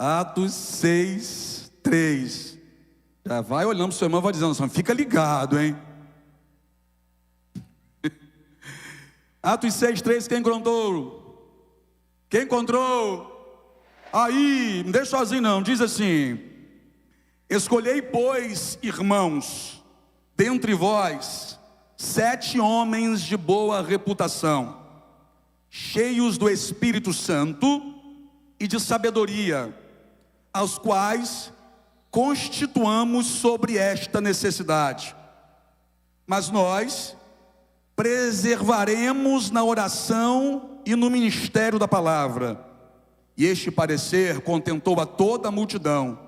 Atos 6, 3. Já vai olhando para o seu irmão e vai dizendo assim: fica ligado, hein? Atos 6, 3, quem encontrou? Quem encontrou? Aí, não deixa sozinho não, diz assim: escolhei, pois, irmãos, dentre vós, 7 homens de boa reputação, cheios do Espírito Santo e de sabedoria, aos quais constituamos sobre esta necessidade. Mas nós preservaremos na oração e no ministério da palavra. E este parecer contentou a toda a multidão,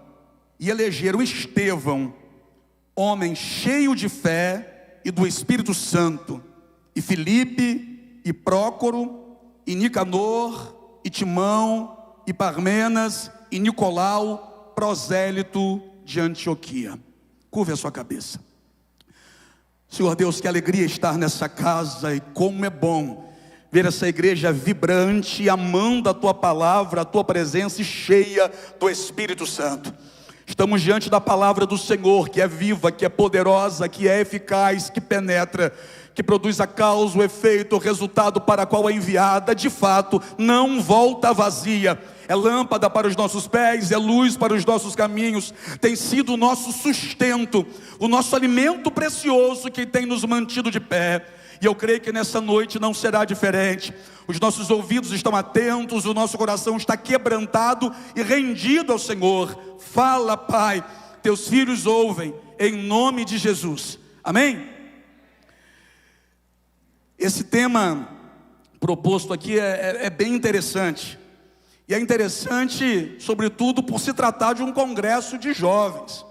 e elegeram Estevão, homem cheio de fé e do Espírito Santo, e Filipe, e Prócoro, e Nicanor, e Timão, e Parmenas, e Nicolau, prosélito de Antioquia. Curve a sua cabeça. Senhor Deus, que alegria estar nessa casa, e como é bom ver essa igreja vibrante, amando a Tua palavra, a Tua presença e cheia do Espírito Santo. Estamos diante da palavra do Senhor, que é viva, que é poderosa, que é eficaz, que penetra, que produz a causa, o efeito, o resultado para a qual é enviada. De fato, não volta vazia. É lâmpada para os nossos pés, é luz para os nossos caminhos. Tem sido o nosso sustento, o nosso alimento precioso que tem nos mantido de pé. E eu creio que nessa noite não será diferente. Os nossos ouvidos estão atentos, o nosso coração está quebrantado e rendido ao Senhor. Fala, Pai, teus filhos ouvem, em nome de Jesus. Amém? Esse tema proposto aqui é bem interessante. E é interessante, sobretudo, por se tratar de um congresso de jovens.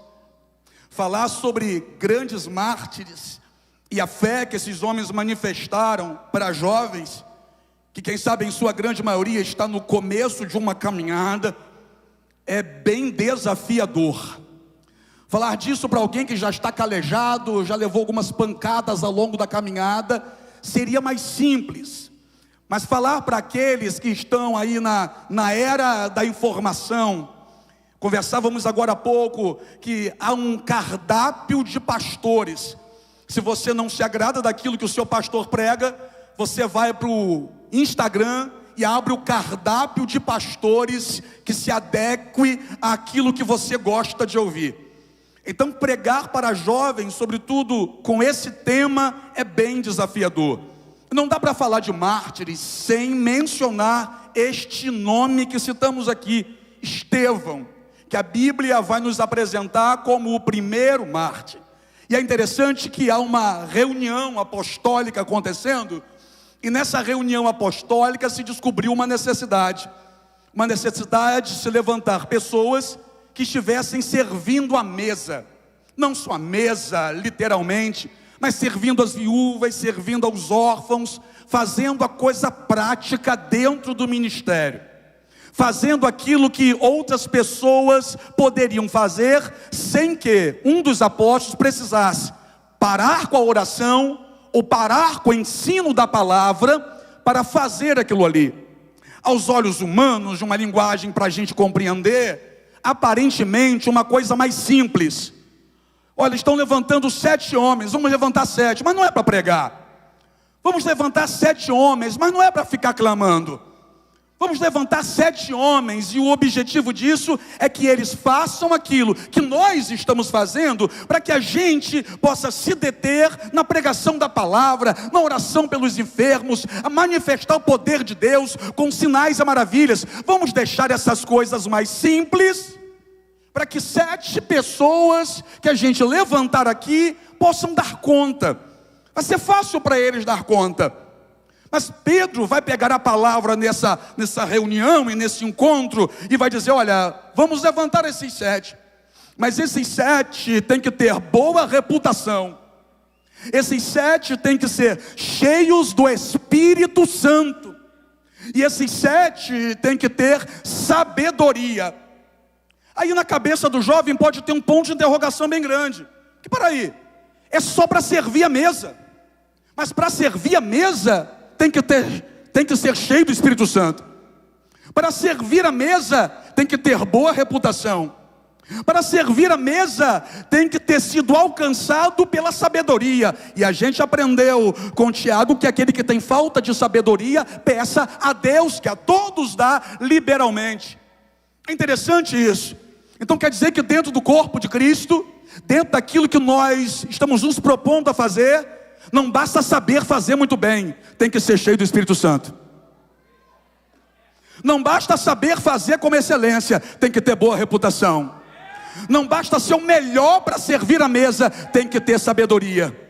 Falar sobre grandes mártires e a fé que esses homens manifestaram para jovens, que quem sabe em sua grande maioria está no começo de uma caminhada, é bem desafiador. Falar disso para alguém que já está calejado, já levou algumas pancadas ao longo da caminhada, seria mais simples. Mas falar para aqueles que estão aí na era da informação, conversávamos agora há pouco que há um cardápio de pastores. Se você não se agrada daquilo que o seu pastor prega, você vai para o Instagram e abre o cardápio de pastores que se adeque àquilo que você gosta de ouvir. Então pregar para jovens, sobretudo com esse tema, é bem desafiador. Não dá para falar de mártires sem mencionar este nome que citamos aqui, Estevão, que a Bíblia vai nos apresentar como o primeiro mártir. E é interessante que há uma reunião apostólica acontecendo, e nessa reunião apostólica se descobriu uma necessidade de se levantar pessoas que estivessem servindo a mesa, não só a mesa literalmente, mas servindo as viúvas, servindo aos órfãos, fazendo a coisa prática dentro do ministério, fazendo aquilo que outras pessoas poderiam fazer, sem que um dos apóstolos precisasse parar com a oração, ou parar com o ensino da palavra, para fazer aquilo ali. Aos olhos humanos, de uma linguagem para a gente compreender, aparentemente uma coisa mais simples. Olha, estão levantando 7 homens, vamos levantar 7, mas não é para pregar. Vamos levantar 7 homens, mas não é para ficar clamando. Vamos levantar 7 homens, e o objetivo disso é que eles façam aquilo que nós estamos fazendo, para que a gente possa se deter na pregação da palavra, na oração pelos enfermos, a manifestar o poder de Deus com sinais e maravilhas. Vamos deixar essas coisas mais simples, para que 7 pessoas que a gente levantar aqui possam dar conta. Vai ser fácil para eles dar conta. Mas Pedro vai pegar a palavra nessa reunião e nesse encontro e vai dizer: olha, vamos levantar esses 7. Mas esses 7 têm que ter boa reputação. Esses 7 têm que ser cheios do Espírito Santo. E esses 7 têm que ter sabedoria. Aí na cabeça do jovem pode ter um ponto de interrogação bem grande. Que peraí, é só para servir a mesa. Mas para servir a mesa tem que ser cheio do Espírito Santo. Para servir a mesa, tem que ter boa reputação. Para servir a mesa, tem que ter sido alcançado pela sabedoria. E a gente aprendeu com Tiago que aquele que tem falta de sabedoria, peça a Deus, que a todos dá liberalmente. É interessante isso. Então quer dizer que dentro do corpo de Cristo, dentro daquilo que nós estamos nos propondo a fazer, não basta saber fazer muito bem, tem que ser cheio do Espírito Santo. Não basta saber fazer com excelência, tem que ter boa reputação. Não basta ser o melhor para servir a mesa, tem que ter sabedoria.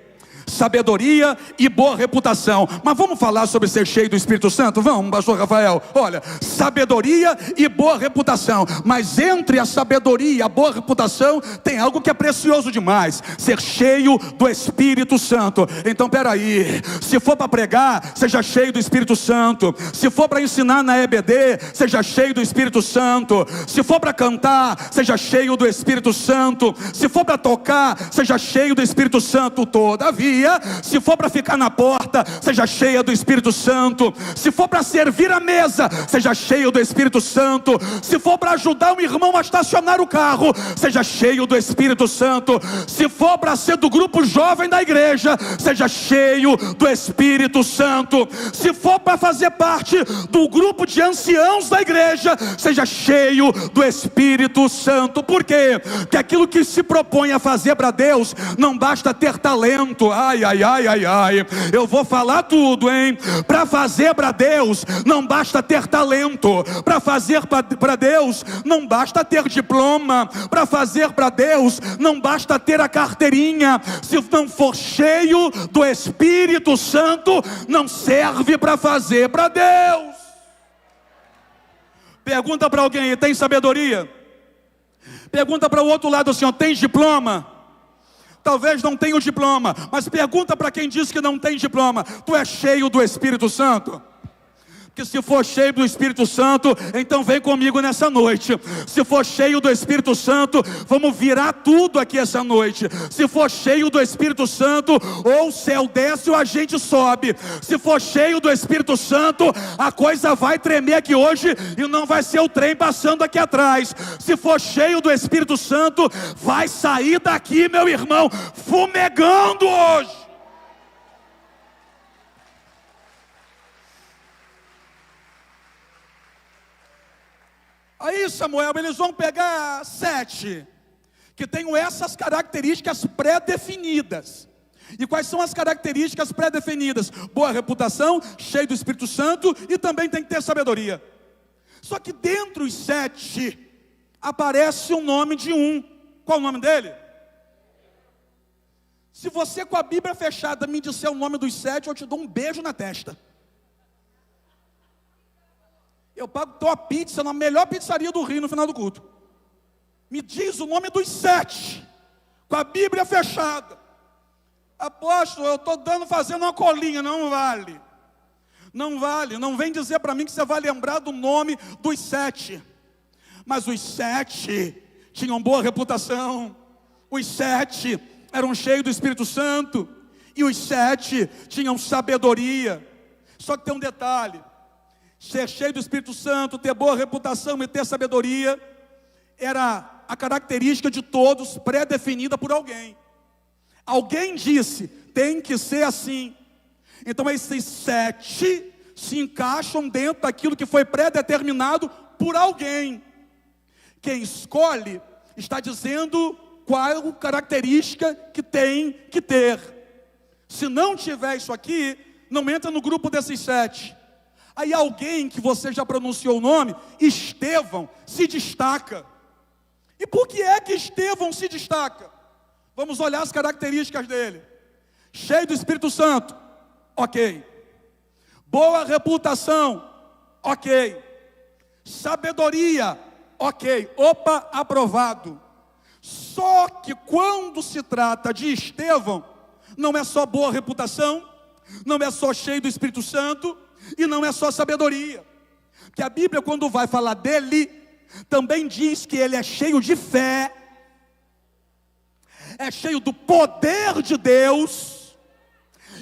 Sabedoria e boa reputação. Mas vamos falar sobre ser cheio do Espírito Santo? Vamos, pastor Rafael. Olha, sabedoria e boa reputação. Mas entre a sabedoria e a boa reputação tem algo que é precioso demais: ser cheio do Espírito Santo. Então peraí, se for para pregar, seja cheio do Espírito Santo. Se for para ensinar na EBD, seja cheio do Espírito Santo. Se for para cantar, seja cheio do Espírito Santo. Se for para tocar, seja cheio do Espírito Santo. Todavia, se for para ficar na porta, seja cheia do Espírito Santo. Se for para servir a mesa, seja cheio do Espírito Santo. Se for para ajudar um irmão a estacionar o carro, seja cheio do Espírito Santo. Se for para ser do grupo jovem da igreja, seja cheio do Espírito Santo. Se for para fazer parte do grupo de anciãos da igreja, seja cheio do Espírito Santo. Por quê? Porque aquilo que se propõe a fazer para Deus, não basta ter talento. Ai, ai, ai, ai, ai, eu vou falar tudo, hein? Para fazer para Deus, não basta ter talento. Para fazer para Deus, não basta ter diploma. Para fazer para Deus, não basta ter a carteirinha. Se não for cheio do Espírito Santo, não serve para fazer para Deus. Pergunta para alguém: tem sabedoria? Pergunta para o outro lado assim: tem diploma? Talvez não tenha o diploma, mas pergunta para quem diz que não tem diploma: tu é cheio do Espírito Santo? Porque se for cheio do Espírito Santo, então vem comigo nessa noite. Se for cheio do Espírito Santo, vamos virar tudo aqui essa noite. Se for cheio do Espírito Santo, ou o céu desce ou a gente sobe. Se for cheio do Espírito Santo, a coisa vai tremer aqui hoje e não vai ser o trem passando aqui atrás. Se for cheio do Espírito Santo, vai sair daqui, meu irmão, fumegando hoje. Aí, Samuel, eles vão pegar 7 que tenham essas características pré-definidas. E quais são as características pré-definidas? Boa reputação, cheio do Espírito Santo, e também tem que ter sabedoria. Só que dentre os 7 aparece o nome de um. Qual o nome dele? Se você com a Bíblia fechada me disser o nome dos 7, eu te dou um beijo na testa. Eu pago tua pizza na melhor pizzaria do Rio no final do culto. Me diz o nome dos 7, com a Bíblia fechada. Apóstolo, eu estou fazendo uma colinha. Não vale. Não vale. Não vem dizer para mim que você vai lembrar do nome dos 7. Mas os 7 tinham boa reputação. Os 7 eram cheios do Espírito Santo. E os 7 tinham sabedoria. Só que tem um detalhe: ser cheio do Espírito Santo, ter boa reputação e ter sabedoria, era a característica de todos, pré-definida por alguém. Alguém disse: tem que ser assim. Então esses 7 se encaixam dentro daquilo que foi pré-determinado por alguém. Quem escolhe está dizendo qual característica que tem que ter. Se não tiver isso aqui, não entra no grupo desses 7. Aí alguém que você já pronunciou o nome, Estevão, se destaca. E por que é que Estevão se destaca? Vamos olhar as características dele. Cheio do Espírito Santo, ok. Boa reputação, ok. Sabedoria, ok. Opa, aprovado. Só que quando se trata de Estevão, não é só boa reputação, não é só cheio do Espírito Santo, e não é só sabedoria. Porque a Bíblia, quando vai falar dele, também diz que ele é cheio de fé, é cheio do poder de Deus,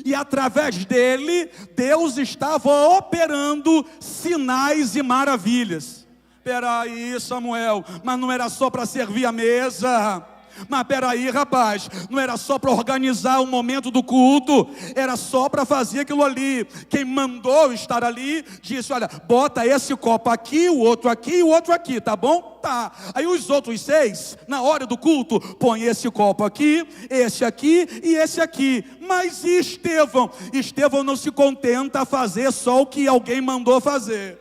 E através dele, Deus estava operando sinais e maravilhas. Peraí, Samuel, mas não era só para servir a mesa. Mas peraí, rapaz, não era só para organizar o momento do culto, era só para fazer aquilo ali. Quem mandou estar ali disse: olha, bota esse copo aqui, o outro aqui e o outro aqui, tá bom? Tá. Aí os outros 6, na hora do culto, põe esse copo aqui, esse aqui e esse aqui. Mas e Estevão? Estevão não se contenta a fazer só o que alguém mandou fazer.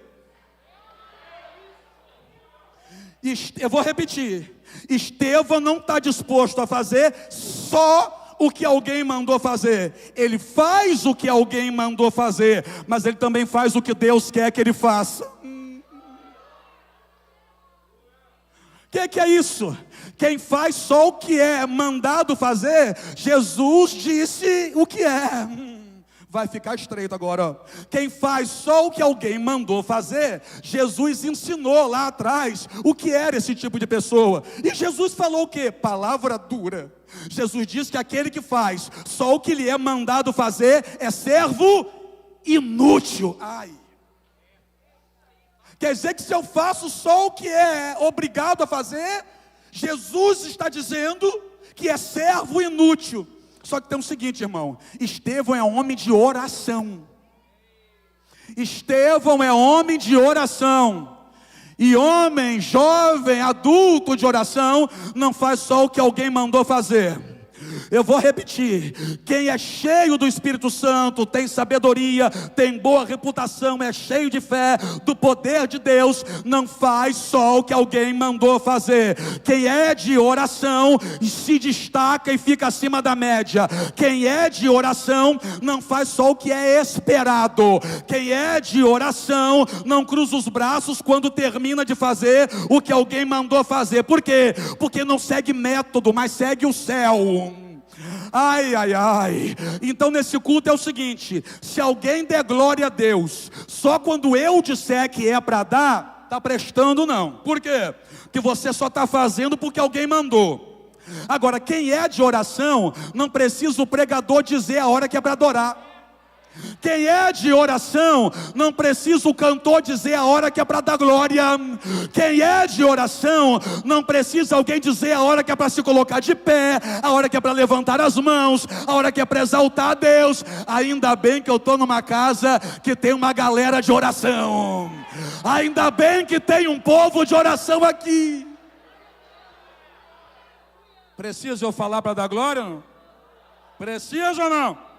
Eu vou repetir. Estevão não está disposto a fazer só o que alguém mandou fazer. Ele faz o que alguém mandou fazer, mas ele também faz o que Deus quer que ele faça. Que é isso? Quem faz só o que é mandado fazer, Jesus disse o que é. Vai ficar estreito agora, ó. Quem faz só o que alguém mandou fazer, Jesus ensinou lá atrás o que era esse tipo de pessoa. E Jesus falou o quê? Palavra dura. Jesus diz que aquele que faz só o que lhe é mandado fazer é servo inútil. Ai. Quer dizer que se eu faço só o que é obrigado a fazer, Jesus está dizendo que é servo inútil. Só que tem o seguinte, irmão, Estevão é homem de oração. Estevão é homem de oração. E homem, jovem, adulto de oração, não faz só o que alguém mandou fazer. Eu vou repetir: quem é cheio do Espírito Santo, tem sabedoria, tem boa reputação, é cheio de fé, do poder de Deus, não faz só o que alguém mandou fazer. Quem é de oração se destaca e fica acima da média. Quem é de oração não faz só o que é esperado. Quem é de oração não cruza os braços quando termina de fazer o que alguém mandou fazer. Por quê? Porque não segue método, mas segue o céu. Ai, ai, ai. Então nesse culto é o seguinte: se alguém der glória a Deus só quando eu disser que é para dar, está prestando não. Por quê? Porque você só está fazendo porque alguém mandou. Agora, quem é de oração, não precisa o pregador dizer a hora que é para adorar. Quem é de oração, não precisa o cantor dizer a hora que é para dar glória. Quem é de oração, não precisa alguém dizer a hora que é para se colocar de pé, a hora que é para levantar as mãos, a hora que é para exaltar a Deus. Ainda bem que eu estou numa casa que tem uma galera de oração. Ainda bem que tem um povo de oração aqui. Precisa eu falar para dar glória? Não? Precisa ou não?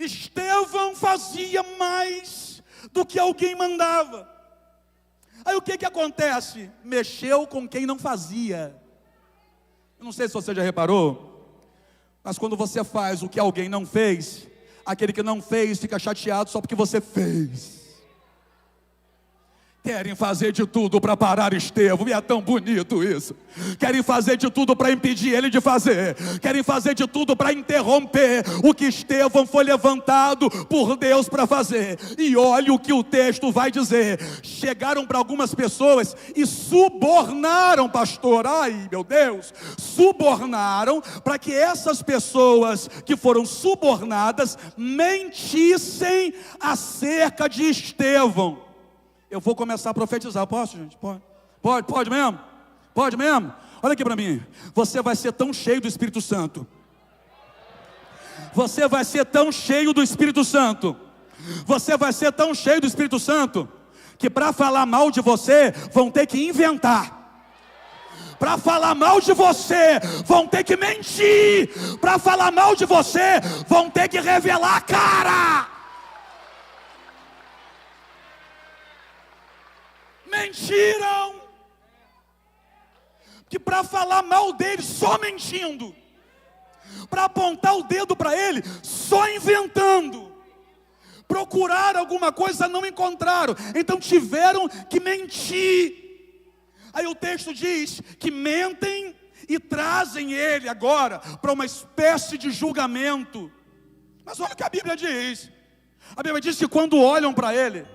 Estevão fazia mais do que alguém mandava. Aí o que acontece? Mexeu com quem não fazia. Eu não sei se você já reparou, mas quando você faz o que alguém não fez, aquele que não fez fica chateado só porque você fez. Querem fazer de tudo para parar Estevão, e é tão bonito isso. Querem fazer de tudo para impedir ele de fazer. Querem fazer de tudo para interromper o que Estevão foi levantado por Deus para fazer. E olha o que o texto vai dizer: chegaram para algumas pessoas e subornaram, pastor, ai meu Deus, subornaram para que essas pessoas que foram subornadas mentissem acerca de Estevão. Eu vou começar a profetizar, posso, gente? Pode mesmo? Pode mesmo? Olha aqui para mim. Você vai ser tão cheio do Espírito Santo. Você vai ser tão cheio do Espírito Santo. Você vai ser tão cheio do Espírito Santo que para falar mal de você vão ter que inventar. Para falar mal de você vão ter que mentir. Para falar mal de você vão ter que revelar a cara. Mentiram, que para falar mal dele só mentindo, para apontar o dedo para ele só inventando, procuraram alguma coisa, não encontraram, então tiveram que mentir. Aí o texto diz que mentem e trazem ele agora para uma espécie de julgamento. Mas olha o que a Bíblia diz. A Bíblia diz que quando olham para ele,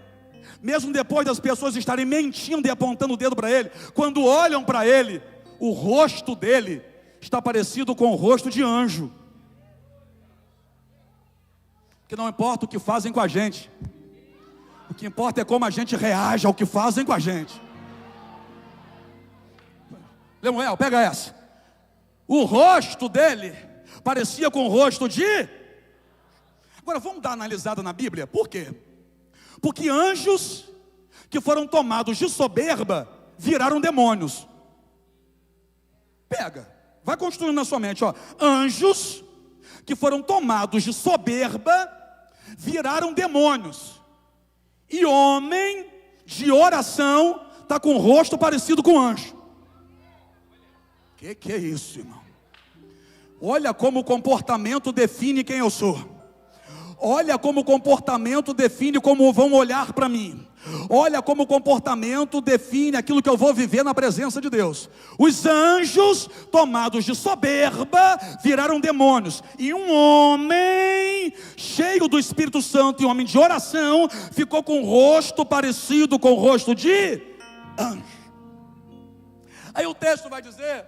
mesmo depois das pessoas estarem mentindo e apontando o dedo para ele, quando olham para ele, o rosto dele está parecido com o rosto de anjo. Que não importa o que fazem com a gente, o que importa é como a gente reage ao que fazem com a gente. Lemuel, pega essa. O rosto dele parecia com o rosto de... Agora vamos dar uma analisada na Bíblia. Por quê? Porque anjos que foram tomados de soberba viraram demônios. Pega, vai construindo na sua mente, ó. Anjos que foram tomados de soberba viraram demônios. E homem de oração está com o rosto parecido com anjo. Que é isso, irmão? Olha como o comportamento define quem eu sou. Olha como o comportamento define como vão olhar para mim. Olha como o comportamento define aquilo que eu vou viver na presença de Deus. Os anjos, tomados de soberba, viraram demônios. E um homem cheio do Espírito Santo e um homem de oração ficou com o rosto parecido com o rosto de anjo. Aí o texto vai dizer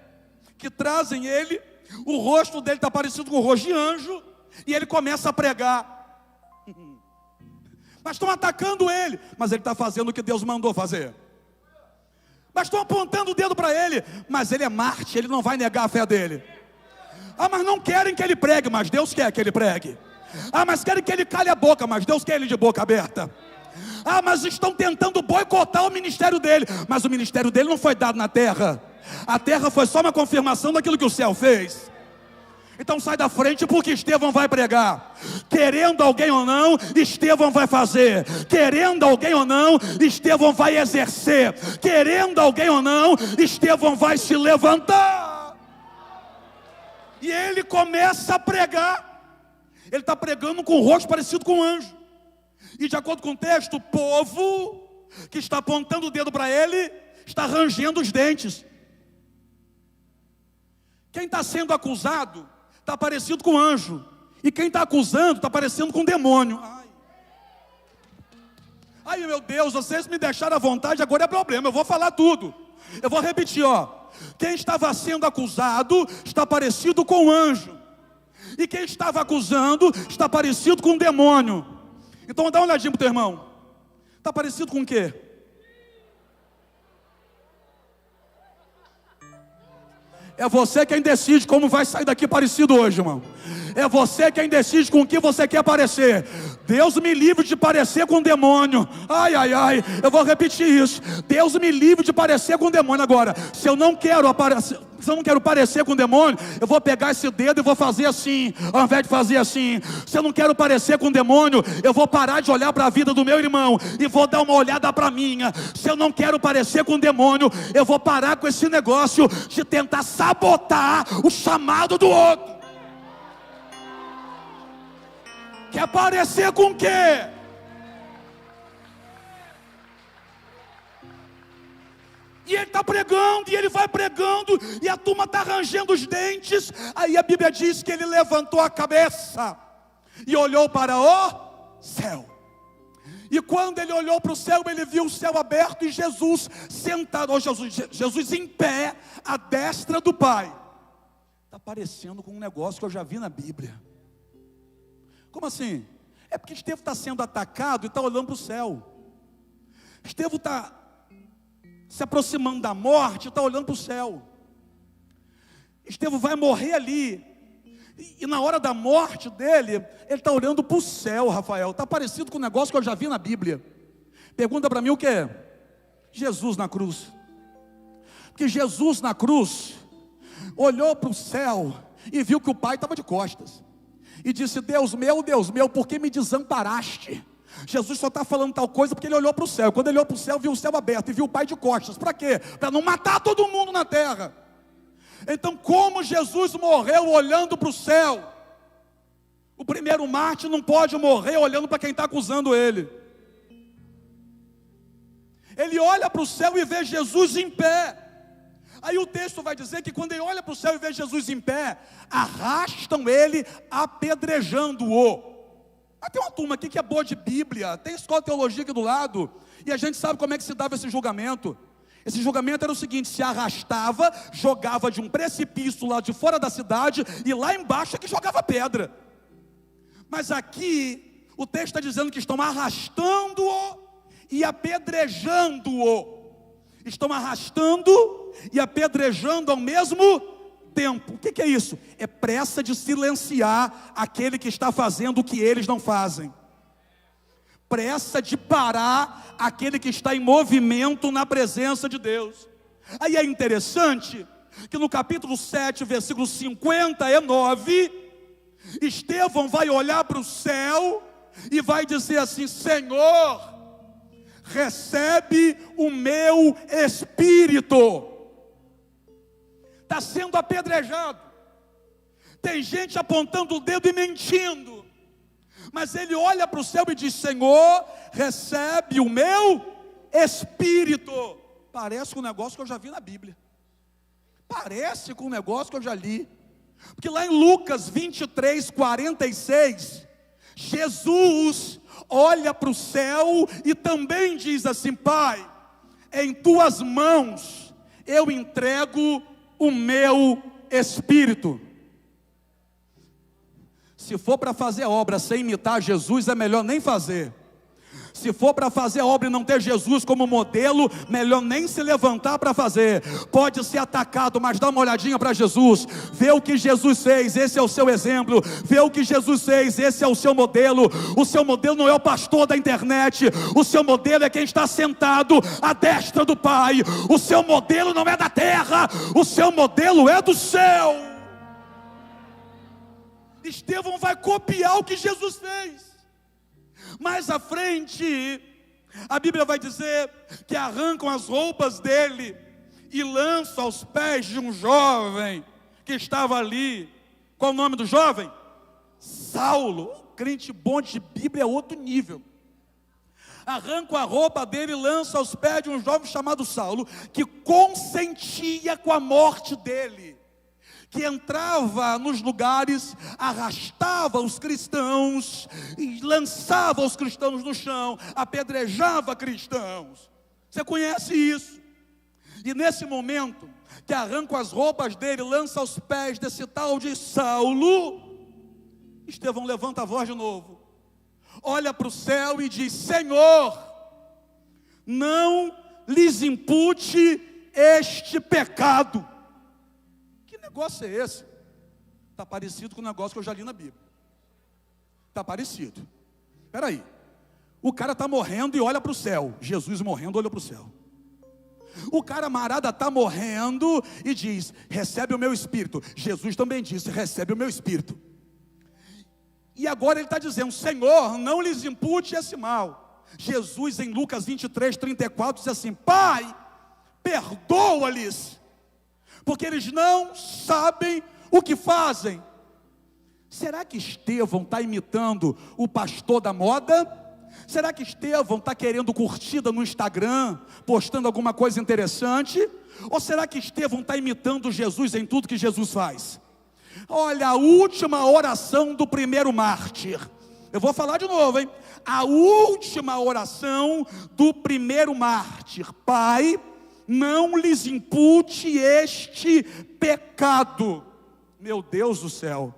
que trazem ele, o rosto dele está parecido com o rosto de anjo, e ele começa a pregar. Mas estão atacando ele, mas ele está fazendo o que Deus mandou fazer. Mas estão apontando o dedo para ele, mas ele é Marte, ele não vai negar a fé dele. Ah, mas não querem que ele pregue, mas Deus quer que ele pregue. Ah, mas querem que ele cale a boca, mas Deus quer ele de boca aberta. Ah, mas estão tentando boicotar o ministério dele, mas o ministério dele não foi dado na terra. A terra foi só uma confirmação daquilo que o céu fez. Então sai da frente, porque Estevão vai pregar. Querendo alguém ou não, Estevão vai fazer. Querendo alguém ou não, Estevão vai exercer. Querendo alguém ou não, Estevão vai se levantar. E ele começa a pregar. Ele está pregando com o rosto parecido com um anjo. E de acordo com o texto, o povo que está apontando o dedo para ele está rangendo os dentes. Quem está sendo acusado está parecido com anjo. E quem está acusando está parecendo com demônio. Ai, meu Deus, vocês me deixaram à vontade, agora é problema, eu vou falar tudo. Eu vou repetir, ó. Quem estava sendo acusado está parecido com anjo. E quem estava acusando está parecido com demônio. Então dá uma olhadinha para o teu irmão. Está parecido com o quê? É você quem decide como vai sair daqui parecido hoje, irmão. É você quem decide com o que você quer parecer. Deus me livre de parecer com um demônio. Ai, ai, ai, eu vou repetir isso. Deus me livre de parecer com um demônio. Agora, se eu não quero parecer com um demônio, eu vou pegar esse dedo e vou fazer assim, ao invés de fazer assim. Se eu não quero parecer com um demônio, eu vou parar de olhar para a vida do meu irmão e vou dar uma olhada para a minha. Se eu não quero parecer com um demônio, eu vou parar com esse negócio de tentar sabotar o chamado do outro. Quer parecer com o quê? E ele está pregando, e ele vai pregando, e a turma está rangendo os dentes. Aí a Bíblia diz que ele levantou a cabeça e olhou para o céu. E quando ele olhou para o céu, ele viu o céu aberto e Jesus sentado, Jesus em pé, à destra do Pai. Está parecendo com um negócio que eu já vi na Bíblia. Como assim? É porque Estevão está sendo atacado e está olhando para o céu. Estevão está se aproximando da morte e está olhando para o céu. Estevão vai morrer ali. E na hora da morte dele, ele está olhando para o céu, Rafael. Está parecido com um negócio que eu já vi na Bíblia. Pergunta para mim o que é? Jesus na cruz. Porque Jesus na cruz olhou para o céu e viu que o Pai estava de costas. E disse: Deus meu, por que me desamparaste? Jesus só está falando tal coisa porque ele olhou para o céu. Quando ele olhou para o céu, viu o céu aberto e viu o Pai de costas. Para quê? Para não matar todo mundo na terra. Então, como Jesus morreu olhando para o céu, o primeiro mártir não pode morrer olhando para quem está acusando ele. Ele olha para o céu e vê Jesus em pé. Aí o texto vai dizer que quando ele olha para o céu e vê Jesus em pé, arrastam ele apedrejando-o. Tem uma turma aqui que é boa de Bíblia, tem escola de teologia aqui do lado, e a gente sabe como é que se dava esse julgamento. Esse julgamento era o seguinte: se arrastava, jogava de um precipício lá de fora da cidade, e lá embaixo é que jogava pedra. Mas aqui O texto está dizendo que estão arrastando-o e apedrejando-o. Estão arrastando e apedrejando ao mesmo tempo. O que é isso? É pressa de silenciar aquele que está fazendo o que eles não fazem. Pressa de parar aquele que está em movimento na presença de Deus. Aí é interessante que no capítulo 7, versículo 59, Estevão vai olhar para o céu e vai dizer assim: Senhor, recebe o meu espírito. Está sendo apedrejado, tem gente apontando o dedo e mentindo, mas ele olha para o céu e diz: Senhor, recebe o meu espírito. Parece com um negócio que eu já vi na Bíblia, parece com um negócio que eu já li, porque lá em Lucas 23, 46, Jesus olha para o céu e também diz assim: Pai, em tuas mãos eu entrego o meu espírito. Se for para fazer obra sem imitar Jesus, é melhor nem fazer. Se for para fazer obra e não ter Jesus como modelo, melhor nem se levantar para fazer. Pode ser atacado, mas dá uma olhadinha para Jesus, vê o que Jesus fez, esse é o seu exemplo. Vê o que Jesus fez, esse é o seu modelo. O seu modelo não é o pastor da internet, o seu modelo é quem está sentado à destra do Pai. O seu modelo não é da terra, o seu modelo é do céu. Estevão vai copiar o que Jesus fez. Mais à frente, a Bíblia vai dizer que arrancam as roupas dele e lançam aos pés de um jovem que estava ali. Qual o nome do jovem? Saulo. O crente bom de Bíblia é outro nível. Arrancam a roupa dele e lançam aos pés de um jovem chamado Saulo, que consentia com a morte dele, que entrava nos lugares, arrastava os cristãos, e lançava os cristãos no chão, apedrejava cristãos. Você conhece isso? E nesse momento, que arranca as roupas dele, lança aos pés desse tal de Saulo, Estevão levanta a voz de novo, olha para o céu e diz: Senhor, não lhes impute este pecado. Que negócio é esse? Está parecido com o negócio que eu já li na Bíblia. Está parecido. Espera aí, o cara está morrendo e olha para o céu. Jesus morrendo, olha para o céu. O camarada está morrendo e diz: recebe o meu espírito. Jesus também disse: recebe o meu espírito. E agora ele está dizendo: Senhor, não lhes impute esse mal. Jesus em Lucas 23, 34 diz assim: Pai, perdoa-lhes, porque eles não sabem o que fazem. Será que Estevão está imitando o pastor da moda? Será que Estevão está querendo curtida no Instagram, postando alguma coisa interessante? Ou será que Estevão está imitando Jesus em tudo que Jesus faz? Olha, a última oração do primeiro mártir. Eu vou falar de novo, hein? A última oração do primeiro mártir: Pai, não lhes impute este pecado. Meu Deus do céu.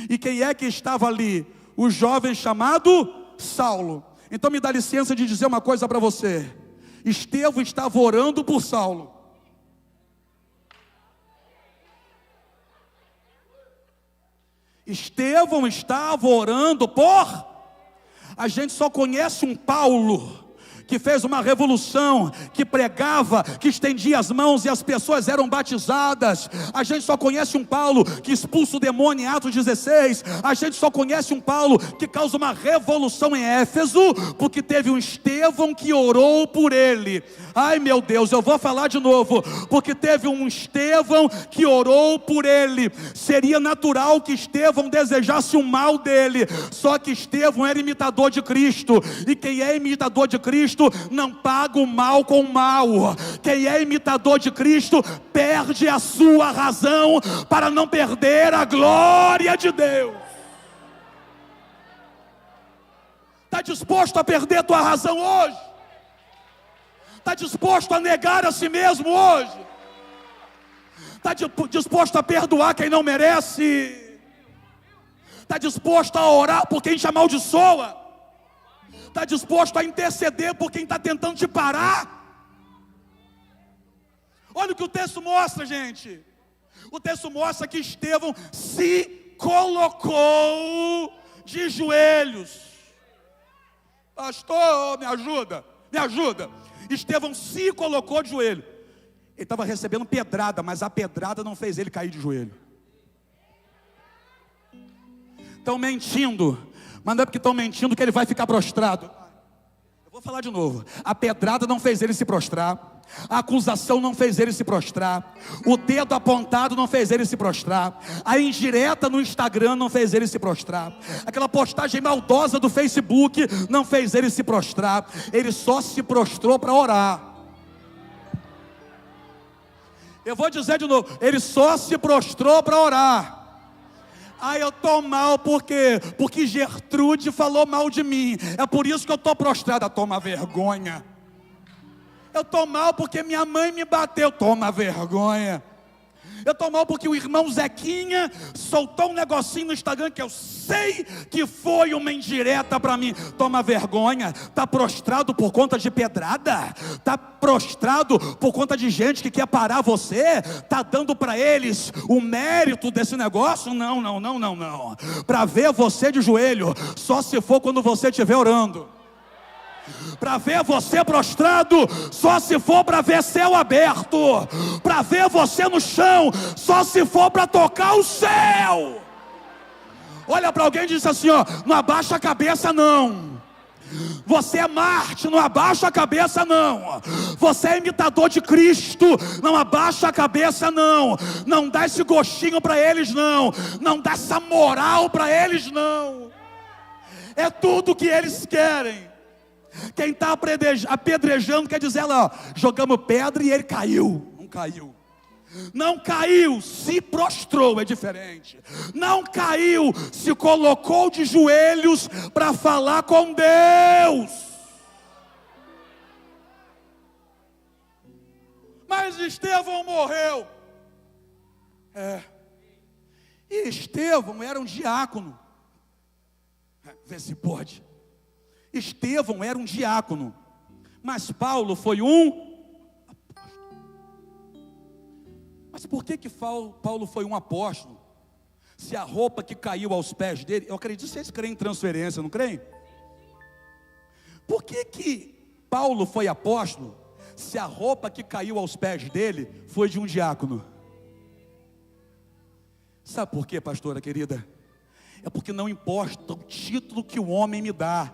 E quem é que estava ali? O jovem chamado Saulo. Então me dá licença de dizer uma coisa para você. Estevão estava orando por Saulo. Estevão estava orando por... A gente só conhece um Paulo que fez uma revolução, que pregava, que estendia as mãos e as pessoas eram batizadas. A gente só conhece um Paulo que expulsa o demônio em Atos 16. A gente só conhece um Paulo que causa uma revolução em Éfeso, porque teve um Estevão que orou por ele. Ai meu Deus, eu vou falar de novo, porque teve um Estevão que orou por ele. Seria natural que Estevão desejasse o mal dele, só que Estevão era imitador de Cristo, e quem é imitador de Cristo não paga o mal com o mal. Quem é imitador de Cristo perde a sua razão para não perder a glória de Deus. Está disposto a perder a tua razão hoje? Está disposto a negar a si mesmo hoje? Está disposto a perdoar quem não merece? Está disposto a orar por quem te amaldiçoa? Está disposto a interceder por quem está tentando te parar? Olha o que o texto mostra, gente. O texto mostra que Estevão se colocou de joelhos. Pastor, me ajuda, me ajuda. Estevão se colocou de joelho. Ele estava recebendo pedrada, mas a pedrada não fez ele cair de joelho. Estão mentindo, mas não é porque estão mentindo que ele vai ficar prostrado. Eu vou falar de novo. A pedrada não fez ele se prostrar. A acusação não fez ele se prostrar. O dedo apontado não fez ele se prostrar. A indireta no Instagram não fez ele se prostrar. Aquela postagem maldosa do Facebook não fez ele se prostrar. Ele só se prostrou para orar. Eu vou dizer de novo, ele só se prostrou para orar. Eu estou mal porque Gertrude falou mal de mim. É por isso que eu estou prostrada. Toma vergonha. Eu estou mal porque minha mãe me bateu. Toma vergonha. Eu estou mal porque o irmão Zequinha soltou um negocinho no Instagram que eu sei que foi uma indireta para mim. Toma vergonha. Está prostrado por conta de pedrada? Está prostrado por conta de gente que quer parar você? Está dando para eles o mérito desse negócio? Não. Para ver você de joelho, só se for quando você estiver orando. Para ver você prostrado, só se for para ver céu aberto. Para ver você no chão, só se for para tocar o céu. Olha para alguém e diz assim, não abaixa a cabeça não. Você é Marte, não abaixa a cabeça não. Você é imitador de Cristo, não abaixa a cabeça não. Não dá esse gostinho para eles não. Não dá essa moral para eles não. É tudo que eles querem. Quem está apedrejando quer dizer lá, jogamos pedra e ele caiu. Não caiu, se prostrou, é diferente. Não caiu, se colocou de joelhos para falar com Deus. Mas Estevão morreu. E Estevão era um diácono. Vê se pode. Estevão era um diácono, mas Paulo foi um apóstolo. Mas por que Paulo foi um apóstolo? Se a roupa que caiu aos pés dele, eu acredito que vocês creem em transferência, não creem? Por que Paulo foi apóstolo, se a roupa que caiu aos pés dele foi de um diácono? Sabe por quê, pastora querida? É porque não importa o título que o homem me dá.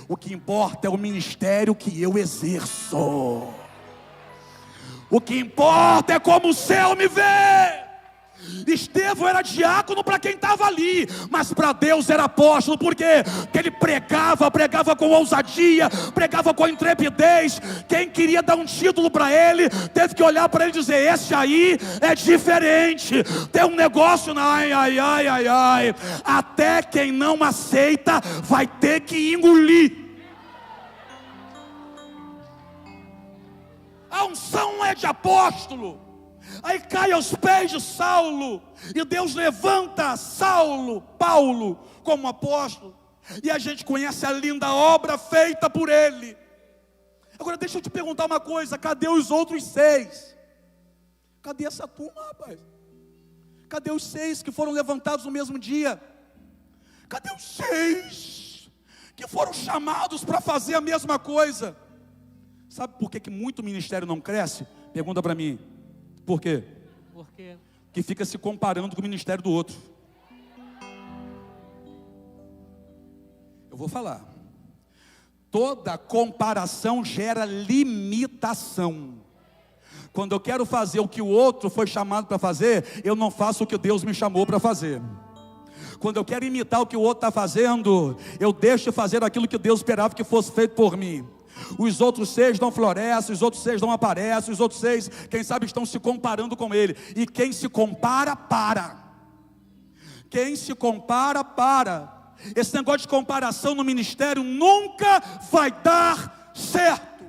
O que importa é o ministério que eu exerço. O que importa é como o céu me vê. Estevão era diácono para quem estava ali, mas para Deus era apóstolo. Por quê? Porque ele pregava com ousadia, pregava com intrepidez. Quem queria dar um título para ele, teve que olhar para ele e dizer, esse aí é diferente, tem um negócio na ai. Até quem não aceita vai ter que engolir. A unção é de apóstolo. Aí cai aos pés de Saulo, e Deus levanta Paulo, como apóstolo, e a gente conhece a linda obra feita por ele. Agora deixa eu te perguntar uma coisa, cadê os outros 6? Cadê essa turma, rapaz? Cadê os 6 que foram levantados no mesmo dia? Cadê os 6 que foram chamados para fazer a mesma coisa? Sabe por que muito ministério não cresce? Pergunta para mim. Por quê? Que fica se comparando com o ministério do outro. Eu vou falar. Toda comparação gera limitação. Quando eu quero fazer o que o outro foi chamado para fazer, eu não faço o que Deus me chamou para fazer. Quando eu quero imitar o que o outro está fazendo, eu deixo de fazer aquilo que Deus esperava que fosse feito por mim. Os outros 6 não florescem, os outros 6 não aparecem, os outros 6, quem sabe, estão se comparando com ele. E quem se compara, para. Quem se compara, para. Esse negócio de comparação no ministério nunca vai dar certo.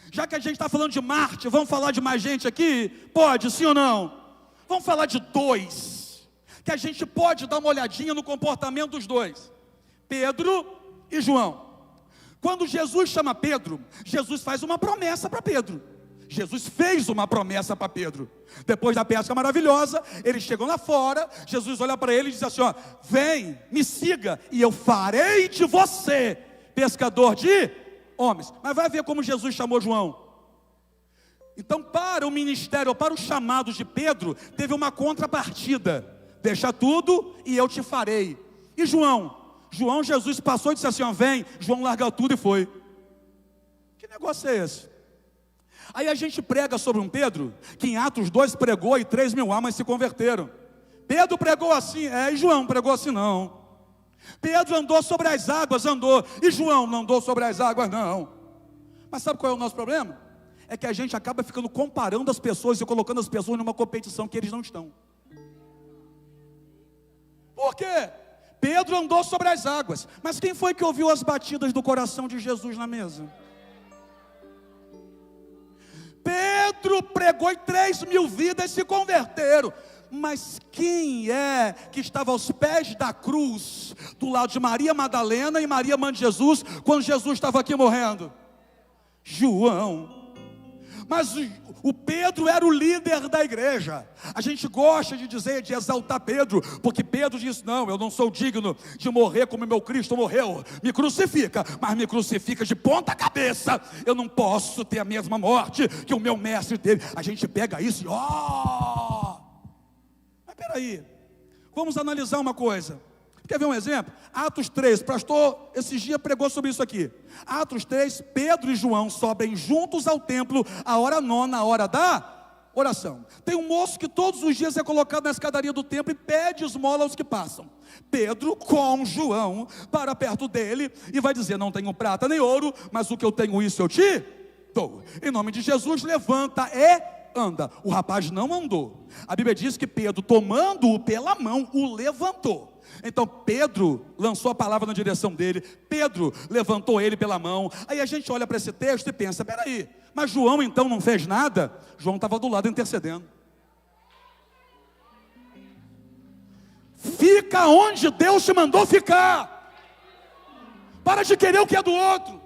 Já que a gente está falando de Marte, vamos falar de mais gente aqui? Pode, sim ou não? Vamos falar de 2, que a gente pode dar uma olhadinha no comportamento dos 2. Pedro e João. Quando Jesus chama Pedro, Jesus faz uma promessa para Pedro. Jesus fez uma promessa para Pedro. Depois da pesca maravilhosa, eles chegam lá fora, Jesus olha para ele e diz assim, ó, vem, me siga, e eu farei de você pescador de homens. Mas vai ver como Jesus chamou João. Então, para o ministério, para o chamado de Pedro, teve uma contrapartida. Deixa tudo e eu te farei. E João, Jesus passou e disse assim, ó, vem. João largou tudo e foi. Que negócio é esse? Aí a gente prega sobre um Pedro, que em Atos 2 pregou e 3.000 almas se converteram. Pedro pregou assim, e João pregou assim não. Pedro andou sobre as águas, andou, e João não andou sobre as águas não. Mas sabe qual é o nosso problema? É que a gente acaba ficando comparando as pessoas e colocando as pessoas numa competição que eles não estão. Por quê? Pedro andou sobre as águas, mas quem foi que ouviu as batidas do coração de Jesus na mesa? Pedro pregou e 3.000 vidas se converteram. Mas quem é que estava aos pés da cruz, do lado de Maria Madalena e Maria, mãe de Jesus, quando Jesus estava aqui morrendo? João. Mas o Pedro era o líder da igreja. A gente gosta de dizer, de exaltar Pedro, porque Pedro disse, não, eu não sou digno de morrer como meu Cristo morreu. Me crucifica, mas me crucifica de ponta cabeça. Eu não posso ter a mesma morte que o meu mestre teve. A gente pega isso e mas peraí, vamos analisar uma coisa. Quer ver um exemplo? Atos 3, pastor esses dias pregou sobre isso aqui. Atos 3, Pedro e João sobem juntos ao templo, a hora nona, a hora da oração. Tem um moço que todos os dias é colocado na escadaria do templo e pede esmola aos que passam. Pedro com João para perto dele e vai dizer, não tenho prata nem ouro, mas o que eu tenho isso eu te dou. Em nome de Jesus, levanta e anda. O rapaz não andou. A Bíblia diz que Pedro, tomando-o pela mão, o levantou. Então Pedro lançou a palavra na direção dele, Pedro levantou ele pela mão. Aí a gente olha para esse texto e pensa, peraí, mas João então não fez nada? João estava do lado intercedendo. Fica onde Deus te mandou ficar. Para de querer o que é do outro.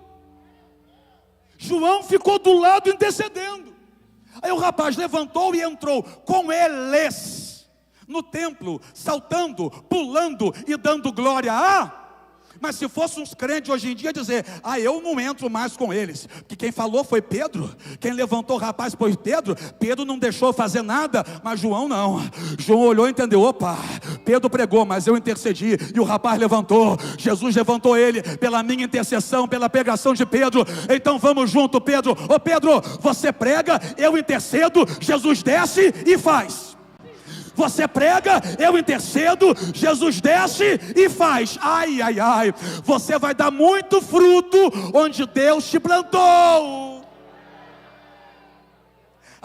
João ficou do lado intercedendo. Aí o rapaz levantou e entrou com eles no templo, saltando, pulando e dando glória a... Mas se fosse uns crentes hoje em dia dizer, eu não entro mais com eles, porque quem falou foi Pedro, quem levantou o rapaz foi Pedro, Pedro não deixou fazer nada, mas João não. João olhou e entendeu, opa, Pedro pregou, mas eu intercedi, e o rapaz levantou, Jesus levantou ele, pela minha intercessão, pela pregação de Pedro, então vamos junto Pedro, ô Pedro, você prega, eu intercedo, Jesus desce e faz. Você prega, eu intercedo, Jesus desce e faz. Ai, ai, ai. Você vai dar muito fruto onde Deus te plantou.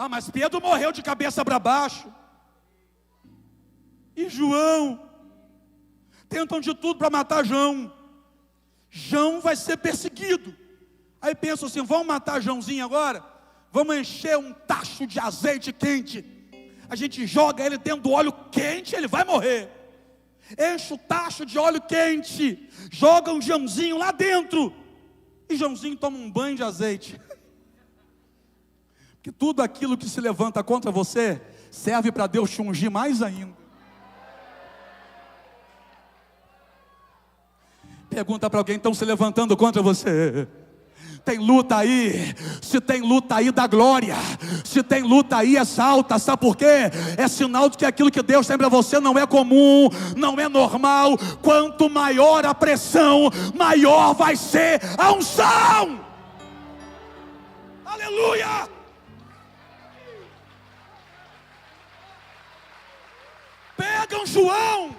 Mas Pedro morreu de cabeça para baixo. E João? Tentam de tudo para matar João. João vai ser perseguido. Aí pensam assim, vamos matar Joãozinho agora? Vamos encher um tacho de azeite quente. A gente joga ele dentro do óleo quente, ele vai morrer. Enche o tacho de óleo quente, joga um Joãozinho lá dentro, e Joãozinho toma um banho de azeite. Porque tudo aquilo que se levanta contra você, serve para Deus te ungir mais ainda. Pergunta para alguém, estão se levantando contra você? Tem luta aí, se tem luta aí, dá glória. Se tem luta aí, exalta. Sabe por quê? É sinal de que aquilo que Deus tem para você não é comum, não é normal. Quanto maior a pressão, maior vai ser a unção. Aleluia! Pegam João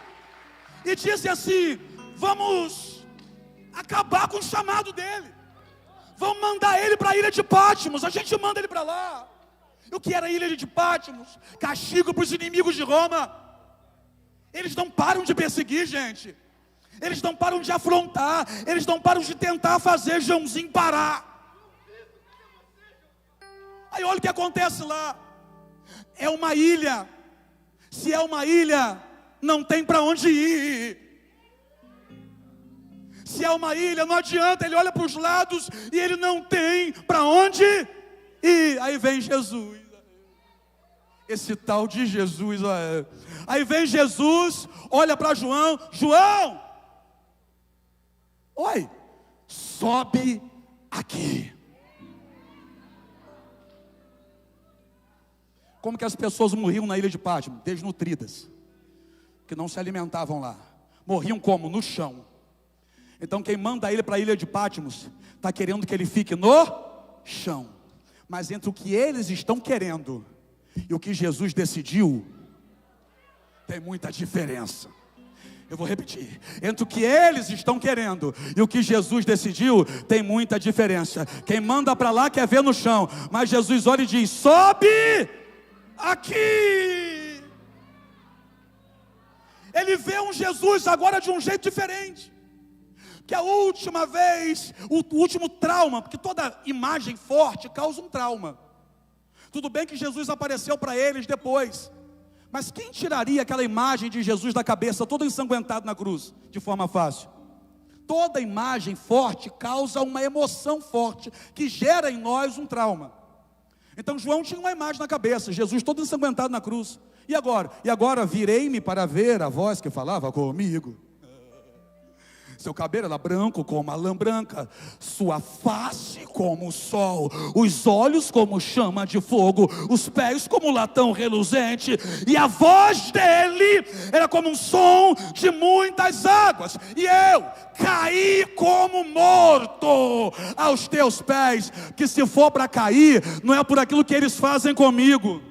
e dizem assim, vamos acabar com o chamado dele. Vamos mandar ele para a ilha de Patmos. A gente manda ele para lá. O que era a ilha de Patmos? Castigo para os inimigos de Roma. Eles não param de perseguir, gente. Eles não param de afrontar. Eles não param de tentar fazer Joãozinho parar. Aí olha o que acontece lá. É uma ilha. Se é uma ilha, não tem para onde ir. Se é uma ilha, não adianta, ele olha para os lados e ele não tem para onde ir. Aí vem Jesus, esse tal de Jesus. Aí vem Jesus, olha para João: João, oi, sobe aqui. Como que as pessoas morriam na ilha de Patmos? Desnutridas, que não se alimentavam lá. Morriam como? No chão. Então quem manda ele para a ilha de Patmos está querendo que ele fique no chão. Mas entre o que eles estão querendo e o que Jesus decidiu, tem muita diferença. Eu vou repetir: entre o que eles estão querendo e o que Jesus decidiu, tem muita diferença. Quem manda para lá quer ver no chão, mas Jesus olha e diz: sobe aqui. Ele vê um Jesus agora de um jeito diferente. Que a última vez, o último trauma, porque toda imagem forte causa um trauma. Tudo bem que Jesus apareceu para eles depois, mas quem tiraria aquela imagem de Jesus da cabeça, todo ensanguentado na cruz, de forma fácil? Toda imagem forte causa uma emoção forte, que gera em nós um trauma. Então João tinha uma imagem na cabeça, Jesus todo ensanguentado na cruz. E agora? E agora virei-me para ver a voz que falava comigo. Seu cabelo era branco como a lã branca, sua face como o sol, os olhos como chama de fogo, os pés como latão reluzente, e a voz dele era como um som de muitas águas, e eu caí como morto aos teus pés. Que se for para cair, não é por aquilo que eles fazem comigo.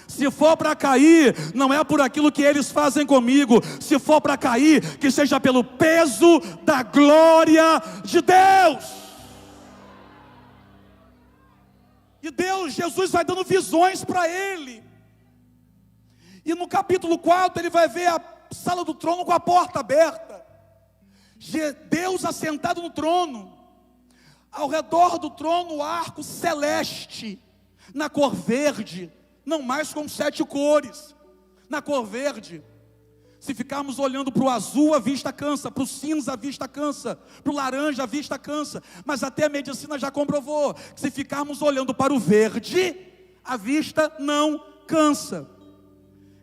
Se for para cair, não é por aquilo que eles fazem comigo. Se for para cair, que seja pelo peso da glória de Deus. E Jesus vai dando visões para ele. E no capítulo 4 ele vai ver a sala do trono com a porta aberta. Deus assentado no trono. Ao redor do trono o arco celeste, na cor verde. Não mais com 7 cores, na cor verde. Se ficarmos olhando para o azul, a vista cansa, para o cinza a vista cansa, para o laranja a vista cansa. Mas até a medicina já comprovou que se ficarmos olhando para o verde, a vista não cansa.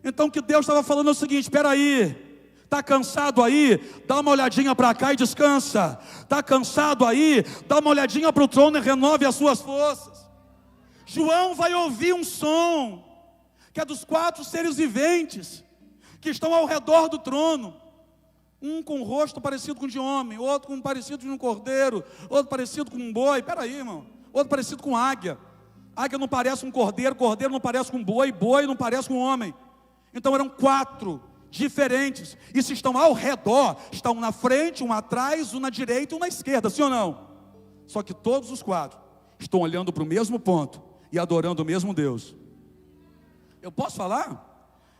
Então o que Deus estava falando é o seguinte: espera aí, está cansado aí? Dá uma olhadinha para cá e descansa. Está cansado aí? Dá uma olhadinha para o trono e renove as suas forças. João vai ouvir um som, que é dos 4 seres viventes, que estão ao redor do trono. Um com um rosto parecido com o de homem, outro com parecido com um cordeiro, outro parecido com um boi. Espera aí, irmão. Outro parecido com águia. Águia não parece um cordeiro, cordeiro não parece com um boi, boi não parece com um homem. Então eram 4 diferentes, e se estão ao redor, estão um na frente, um atrás, um na direita e um na esquerda, sim ou não? Só que todos os 4 estão olhando para o mesmo ponto e adorando o mesmo Deus. Eu posso falar?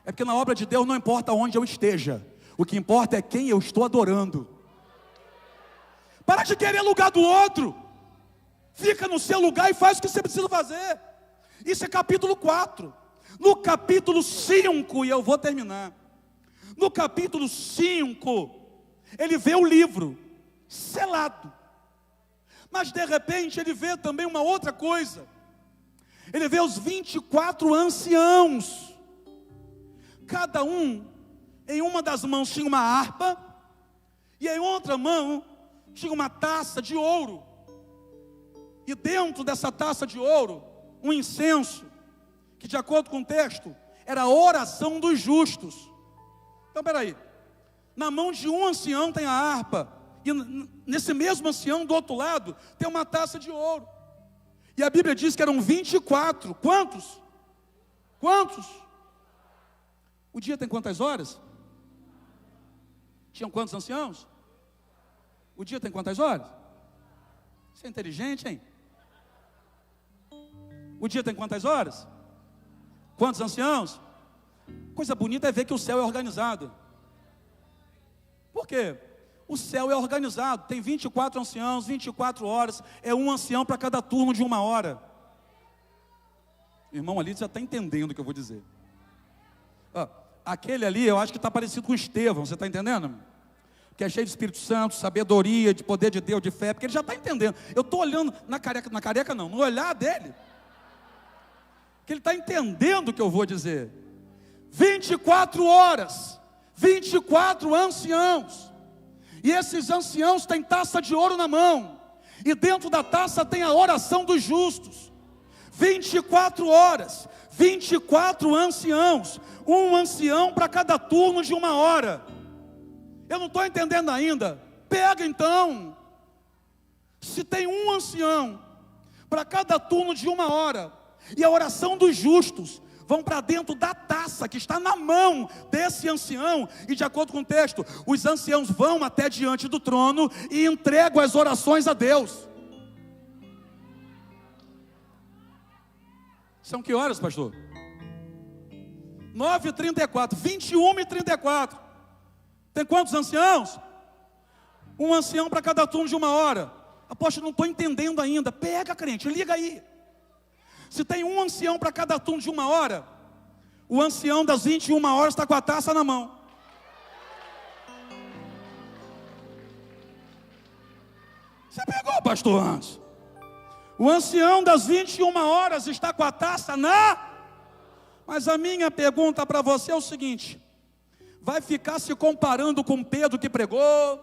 É porque na obra de Deus não importa onde eu esteja, o que importa é quem eu estou adorando. Para de querer lugar do outro, fica no seu lugar e faz o que você precisa fazer. Isso é capítulo 4. No capítulo 5, e eu vou terminar, no capítulo 5, ele vê o livro selado, mas de repente ele vê também uma outra coisa. Ele vê os 24 anciãos, cada um em uma das mãos tinha uma harpa, e em outra mão tinha uma taça de ouro, e dentro dessa taça de ouro, um incenso, que de acordo com o texto, era a oração dos justos. Então peraí, na mão de um ancião tem a harpa, e nesse mesmo ancião do outro lado tem uma taça de ouro. E a Bíblia diz que eram 24. Quantos? Quantos? O dia tem quantas horas? Tinham quantos anciãos? O dia tem quantas horas? Você é inteligente, hein? O dia tem quantas horas? Quantos anciãos? Coisa bonita é ver que o céu é organizado. Por quê? O céu é organizado, tem 24 anciãos, 24 horas, é um ancião para cada turno de 1 hora. Irmão ali já está entendendo o que eu vou dizer. Aquele ali eu acho que está parecido com Estevão, você está entendendo? que é cheio de Espírito Santo, sabedoria, de poder de Deus, de fé, porque ele já está entendendo. Eu estou olhando na careca não, no olhar dele, que ele está entendendo o que eu vou dizer. 24 horas, 24 anciãos, e esses anciãos têm taça de ouro na mão, e dentro da taça tem a oração dos justos. 24 horas, 24 anciãos, um ancião para cada turno de 1 hora. Eu não estou entendendo ainda. Pega então, se tem um ancião para cada turno de 1 hora, e a oração dos justos vão para dentro da taça que está na mão desse ancião, e de acordo com o texto, os anciãos vão até diante do trono e entregam as orações a Deus. São que horas, pastor? 9h34, 21h34. Tem quantos anciãos? Um ancião para cada turno de 1 hora. Apóstolo, não estou entendendo ainda. Pega, crente, liga aí. Se tem um ancião para cada turno de 1 hora, o ancião das 21 horas está com a taça na mão. Você pegou, pastor Hans? O ancião das 21 horas está com a taça na... Mas a minha pergunta para você é o seguinte: vai ficar se comparando com Pedro que pregou?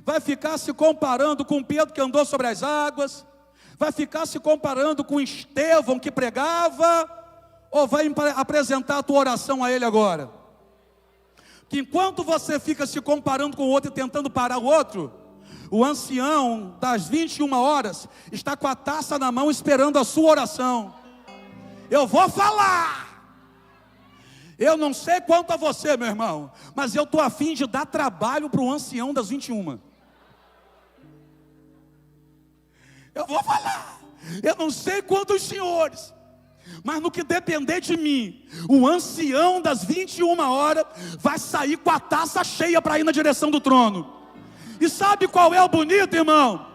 Vai ficar se comparando com Pedro que andou sobre as águas? Vai ficar se comparando com Estevão que pregava? Ou vai apresentar a tua oração a ele agora? Que enquanto você fica se comparando com o outro e tentando parar o outro, o ancião das 21 horas está com a taça na mão esperando a sua oração. Eu vou falar. Eu não sei quanto a você, meu irmão, mas eu estou a fim de dar trabalho para o ancião das 21. Eu vou falar. Eu não sei quantos senhores, mas no que depender de mim, o ancião das 21 horas vai sair com a taça cheia para ir na direção do trono. E sabe qual é o bonito, irmão?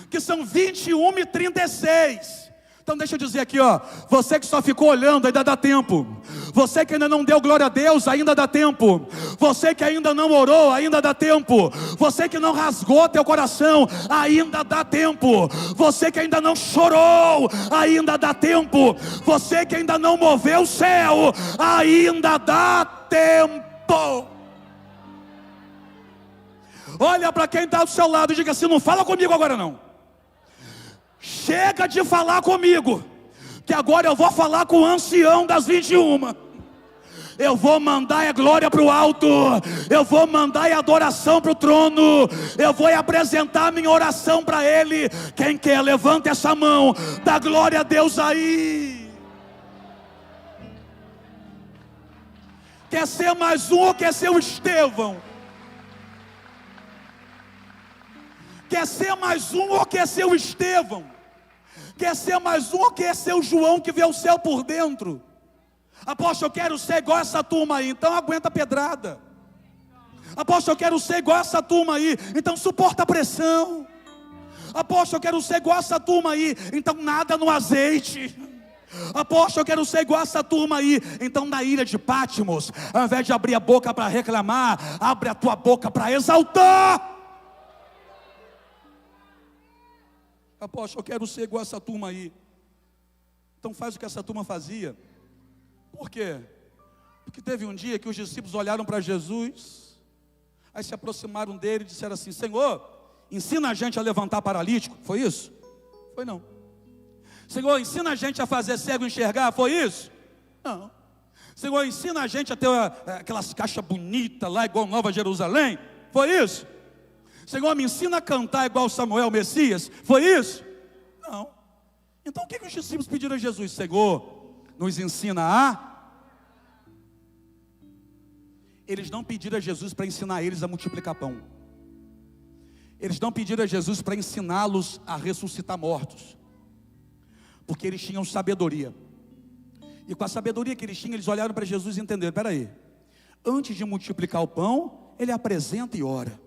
Que são 21h36. Então deixa eu dizer aqui, ó, você que só ficou olhando, ainda dá tempo. Você que ainda não deu glória a Deus, ainda dá tempo. Você que ainda não orou, ainda dá tempo. Você que não rasgou teu coração, ainda dá tempo. Você que ainda não chorou, ainda dá tempo. Você que ainda não moveu o céu, ainda dá tempo. Olha para quem está do seu lado e diga assim: não fala comigo agora não. Chega de falar comigo, que agora eu vou falar com o ancião das 21. Eu vou mandar a glória para o alto. Eu vou mandar a adoração para o trono. Eu vou apresentar a minha oração para ele. Quem quer, levanta essa mão. Dá glória a Deus aí. Quer ser mais um ou quer ser o Estevão? Quer ser mais um ou quer ser o Estevão? Quer ser mais um ou quer ser o João que vê o céu por dentro? Apóstolo, eu quero ser igual essa turma aí, então aguenta a pedrada. Apóstolo, eu quero ser igual essa turma aí, então suporta a pressão. Apóstolo, eu quero ser igual essa turma aí, então nada no azeite. Apóstolo, eu quero ser igual essa turma aí, então na ilha de Patmos, ao invés de abrir a boca para reclamar, abre a tua boca para exaltar. Apóstolo, eu quero ser igual essa turma aí. Então faz o que essa turma fazia. Por quê? Porque teve um dia que os discípulos olharam para Jesus, aí se aproximaram dele e disseram assim: Senhor, ensina a gente a levantar paralítico. Foi isso? Foi não. Senhor, ensina a gente a fazer cego enxergar. Foi isso? Não. Senhor, ensina a gente a ter aquelas caixas bonitas lá, igual Nova Jerusalém. Foi isso? Senhor, me ensina a cantar igual Samuel, Messias. Foi isso? Não. Então o que os discípulos pediram a Jesus? Senhor, nos ensina a... Eles não pediram a Jesus para ensinar eles a multiplicar pão. Eles não pediram a Jesus para ensiná-los a ressuscitar mortos. Porque eles tinham sabedoria. E com a sabedoria que eles tinham, eles olharam para Jesus e entenderam: peraí, antes de multiplicar o pão, ele apresenta e ora.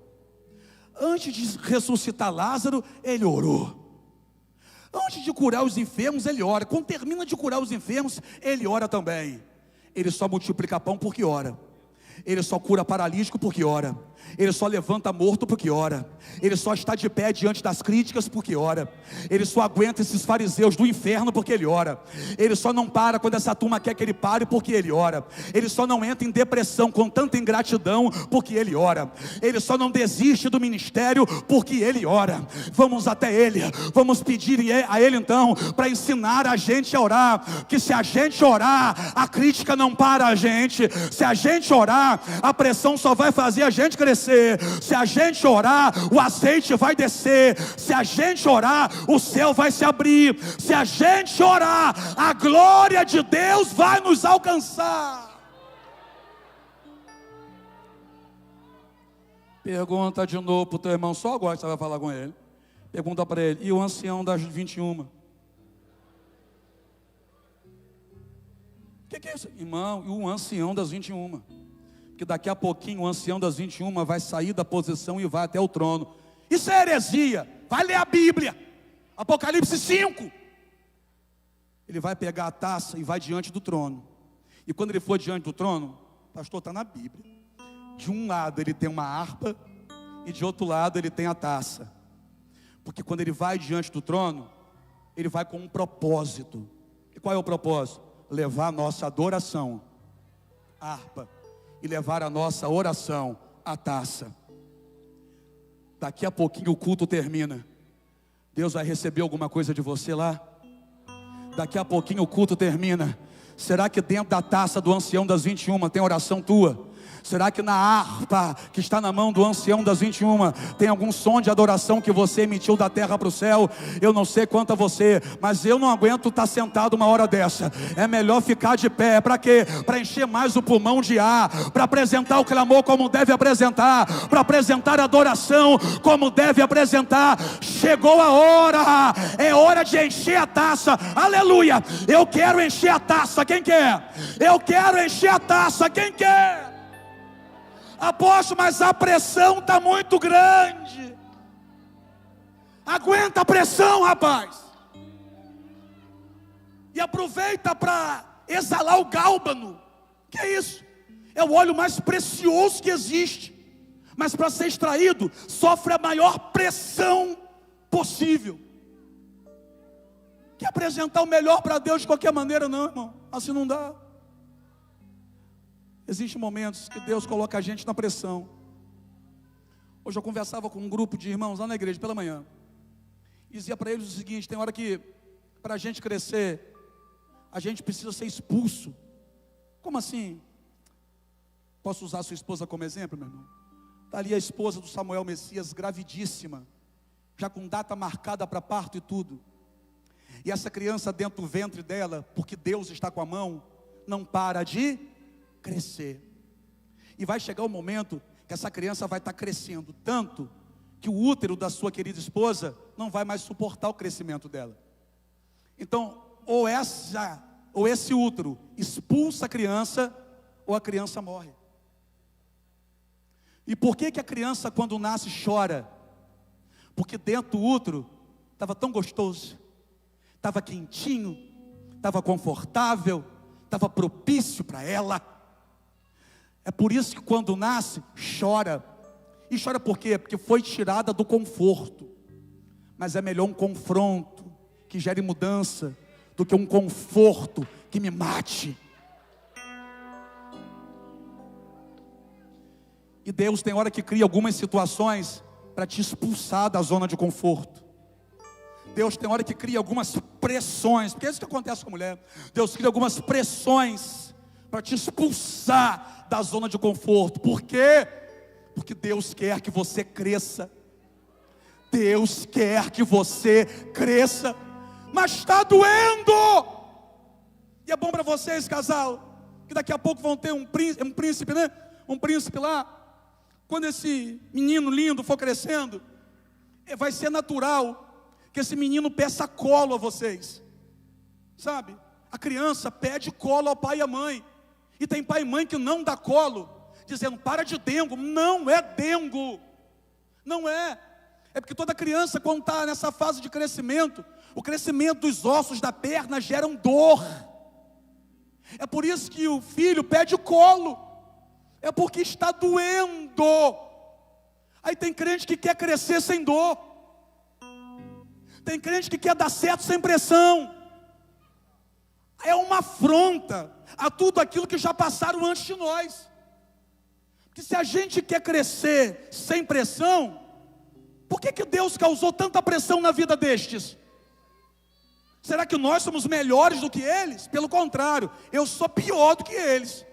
Antes de ressuscitar Lázaro, ele orou. Antes de curar os enfermos, ele ora. Quando termina de curar os enfermos, ele ora também. Ele só multiplica pão porque ora. Ele só cura paralítico porque ora. Ele só levanta morto porque ora. Ele só está de pé diante das críticas porque ora. Ele só aguenta esses fariseus do inferno porque ele ora. Ele só não para quando essa turma quer que ele pare porque ele ora. Ele só não entra em depressão com tanta ingratidão porque ele ora. Ele só não desiste do ministério porque ele ora. Vamos até ele, vamos pedir a ele então para ensinar a gente a orar. Que se a gente orar, a crítica não para a gente. Se a gente orar, a pressão só vai fazer a gente crescer. Se a gente orar, o azeite vai descer. Se a gente orar, o céu vai se abrir. Se a gente orar, a glória de Deus vai nos alcançar. Pergunta de novo para o teu irmão, só agora que você vai falar com ele. Pergunta para ele, e o ancião das 21? O que é isso? Irmão, e o ancião das 21? Que daqui a pouquinho o ancião das 21 vai sair da posição e vai até o trono. Isso é heresia. Vai ler a Bíblia, Apocalipse 5. Ele vai pegar a taça e vai diante do trono. E quando ele for diante do trono, pastor, está na Bíblia, de um lado ele tem uma harpa e de outro lado ele tem a taça. Porque quando ele vai diante do trono, ele vai com um propósito. E qual é o propósito? Levar a nossa adoração, a harpa, e levar a nossa oração, a taça. Daqui a pouquinho o culto termina. Deus vai receber alguma coisa de você lá? Daqui a pouquinho o culto termina. Será que dentro da taça do ancião das 21 tem oração tua? Será que na harpa que está na mão do ancião das 21 tem algum som de adoração que você emitiu da terra para o céu? Eu não sei quanto a você, mas eu não aguento estar sentado uma hora dessa. É melhor ficar de pé. Para quê? Para encher mais o pulmão de ar, para apresentar o clamor como deve apresentar, para apresentar a adoração como deve apresentar. Chegou a hora, é hora de encher a taça. Aleluia, eu quero encher a taça, quem quer? Eu quero encher a taça, quem quer? Apóstolo, mas a pressão está muito grande. Aguenta a pressão, rapaz. E aproveita para exalar o gálbano. Que é isso? É o óleo mais precioso que existe. Mas para ser extraído, sofre a maior pressão possível. Quer apresentar o melhor para Deus de qualquer maneira? Não, irmão, assim não dá. Existem momentos que Deus coloca a gente na pressão. Hoje eu conversava com um grupo de irmãos lá na igreja pela manhã. E dizia para eles o seguinte: tem hora que para a gente crescer, a gente precisa ser expulso. Como assim? Posso usar a sua esposa como exemplo, meu irmão? Está ali a esposa do Samuel Messias, gravidíssima, já com data marcada para parto e tudo. E essa criança dentro do ventre dela, porque Deus está com a mão, não para de crescer. E vai chegar o momento que essa criança vai estar crescendo tanto que o útero da sua querida esposa não vai mais suportar o crescimento dela. Então, ou esse útero expulsa a criança, ou a criança morre. E por que a criança quando nasce chora? Porque dentro do útero estava tão gostoso, estava quentinho, estava confortável, estava propício para ela. É por isso que quando nasce, chora. E chora por quê? Porque foi tirada do conforto. Mas é melhor um confronto que gere mudança do que um conforto que me mate. E Deus tem hora que cria algumas situações para te expulsar da zona de conforto. Deus tem hora que cria algumas pressões, porque é isso que acontece com a mulher. Deus cria algumas pressões para te expulsar da zona de conforto. Por quê? Porque Deus quer que você cresça. Deus quer que você cresça. Mas está doendo. E é bom para vocês, casal, que daqui a pouco vão ter um príncipe, né? Um príncipe lá. Quando esse menino lindo for crescendo, vai ser natural que esse menino peça colo a vocês. Sabe? A criança pede colo ao pai e à mãe. E tem pai e mãe que não dá colo, dizendo: para de dengo. Não é dengo. Não é. É porque toda criança, quando está nessa fase de crescimento, o crescimento dos ossos da perna gera dor. É por isso que o filho pede colo. É porque está doendo. Aí tem crente que quer crescer sem dor. Tem crente que quer dar certo sem pressão. É uma afronta a tudo aquilo que já passaram antes de nós. Porque se a gente quer crescer sem pressão, por que Deus causou tanta pressão na vida destes? Será que nós somos melhores do que eles? Pelo contrário, eu sou pior do que eles.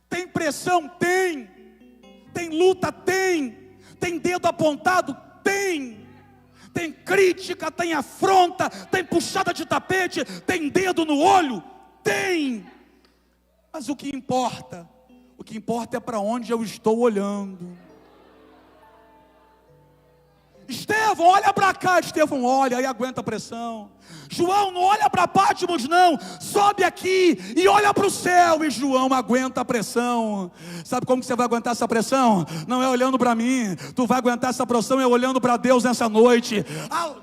Tem pressão? Tem. Tem luta? Tem. Tem dedo apontado? Tem. Tem crítica, tem afronta, tem puxada de tapete, tem dedo no olho? Tem. Mas o que importa é para onde eu estou olhando. Estevão, olha para cá. Estevão olha e aguenta a pressão. João, não olha para Patmos não, sobe aqui e olha para o céu. E João aguenta a pressão. Sabe como que você vai aguentar essa pressão? Não é olhando para mim. Tu vai aguentar essa pressão é olhando para Deus nessa noite. Ai.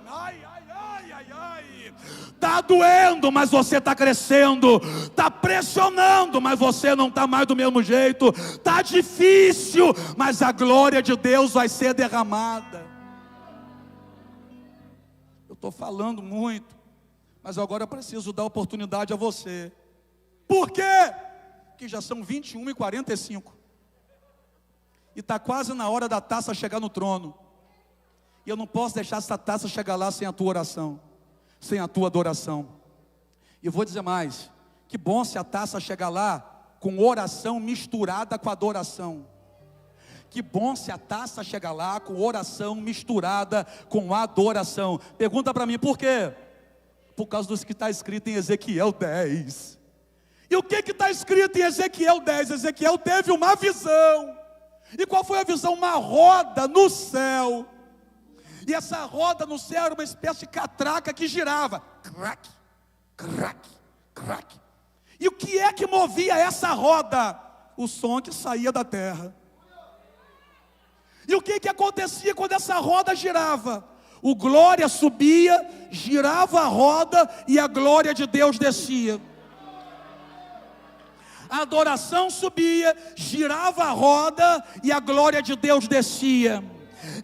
Está doendo, mas você está crescendo. Está pressionando, mas você não está mais do mesmo jeito. Está difícil, mas a glória de Deus vai ser derramada. Eu estou falando muito, mas agora eu preciso dar oportunidade a você. Por quê? Porque já são 21h45. E está quase na hora da taça chegar no trono. E eu não posso deixar essa taça chegar lá sem a tua oração, sem a tua adoração. E vou dizer mais, que bom se a taça chegar lá com oração misturada com adoração. Que bom se a taça chegar lá com oração misturada com adoração. Pergunta para mim, por quê? Por causa do que está escrito em Ezequiel 10. E o que está escrito em Ezequiel 10? Ezequiel teve uma visão. E qual foi a visão? Uma roda no céu. E essa roda no céu era uma espécie de catraca que girava. Crac, crac, crac. E o que é que movia essa roda? O som que saía da terra. E o que acontecia quando essa roda girava? O glória subia, girava a roda e a glória de Deus descia. A adoração subia, girava a roda e a glória de Deus descia.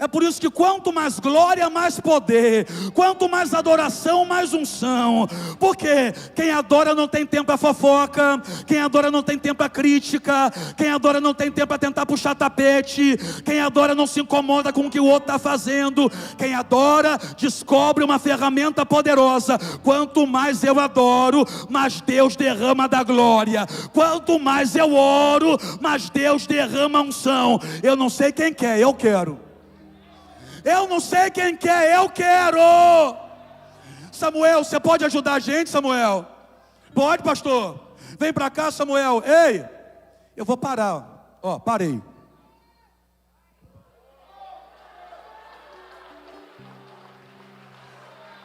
É por isso que quanto mais glória, mais poder. Quanto mais adoração, mais unção. Porque quem adora não tem tempo a fofoca. Quem adora não tem tempo a crítica. Quem adora não tem tempo a tentar puxar tapete. Quem adora não se incomoda com o que o outro está fazendo. Quem adora descobre uma ferramenta poderosa. Quanto mais eu adoro, mais Deus derrama da glória. Quanto mais eu oro, mais Deus derrama unção. Eu não sei quem quer, eu quero. Eu não sei quem quer, eu quero. Samuel, você pode ajudar a gente, Samuel? Pode, pastor? Vem para cá, Samuel. Ei, eu vou parar. Ó, parei.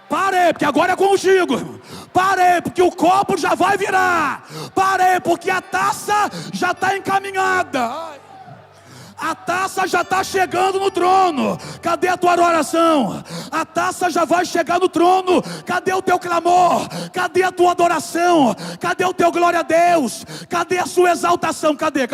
Parei, porque agora é contigo. Parei, porque o copo já vai virar. Parei, porque a taça já está encaminhada. Ai. A taça já está chegando no trono. Cadê a tua oração? A taça já vai chegar no trono. Cadê o teu clamor? Cadê a tua adoração? Cadê o teu glória a Deus? Cadê a sua exaltação? Cadê?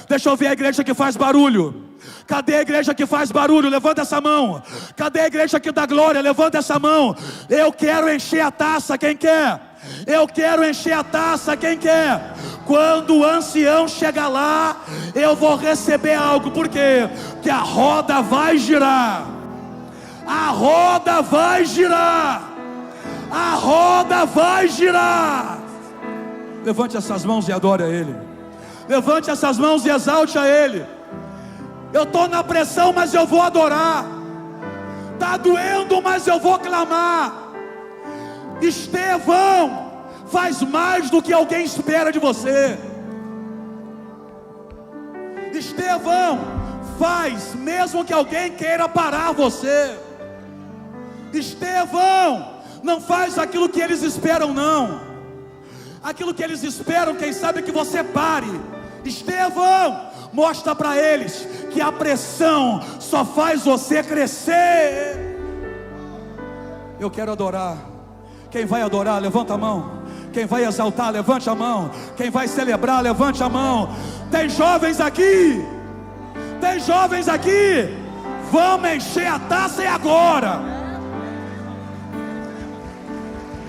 Deixa eu ver a igreja que faz barulho. Cadê a igreja que faz barulho? Levanta essa mão. Cadê a igreja que dá glória? Levanta essa mão. Eu quero encher a taça, quem quer? Eu quero encher a taça, quem quer? Quando o ancião chegar lá, eu vou receber algo. Por quê? Porque a roda vai girar. A roda vai girar. A roda vai girar. Levante essas mãos e adore a Ele. Levante essas mãos e exalte a Ele. Eu estou na pressão, mas eu vou adorar. Está doendo, mas eu vou clamar. Estevão faz mais do que alguém espera de você. Estevão faz mesmo que alguém queira parar você. Estevão não faz aquilo que eles esperam não. Aquilo que eles esperam, quem sabe, é que você pare. Estevão mostra para eles que a pressão só faz você crescer. Eu quero adorar. Quem vai adorar, levanta a mão. Quem vai exaltar, levante a mão. Quem vai celebrar, levante a mão. Tem jovens aqui. tem jovens aqui, vamos encher a taça e agora.